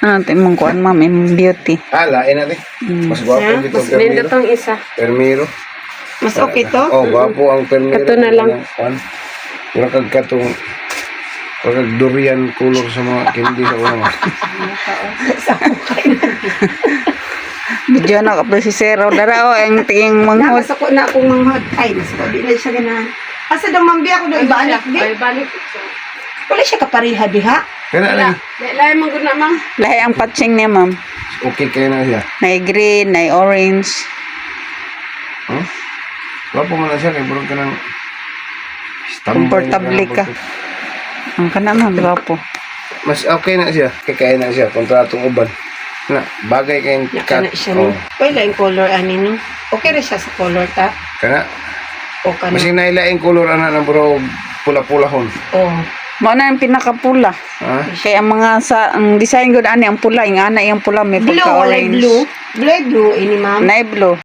Ano natin mong kuhan, ma'am, yung beauty. Lain natin. Mas gwapo dito ang Mas lindo permiro. tong isa. Permiro. Mas okay to. Oh, gwapo ang permiro. Kato na lang. Wala kag katong wala kag durian color sa mga candy sa una. Video na kapag si Zero. Dara o, ang tingin manghod. Nakasako na akong manghod. Ay, nasako. Di na siya ganahan. Asa daw mambi ako doon ibalik. Di? Ay, balik. Wala siya kapariha diha. Kaya na, Lain mong guna, ma'am. Lahi ang patching niya, ma'am. okay kayo na siya. Na green, na orange. Huh? Gwapo man na siya, kaya burong ka ng Komportable ka. Ang kana, ma'am, gwapo. Mas okay na siya, kaya na siya, kontra itong uban. Na, bagay kayong Naka na siya ni. Wala yung color ani no. Okay na siya sa color ta. Kana, O ka na. masing nailaing color ana na bro, pula-pula hon. Oh. Mao na yung pinakapula. Ha? Kaya ang mga ang design gud ani ang pula, yung ana yung pula may Blue, walay pagka-orange. blue. Blue, blue, ini ma'am. Na blue.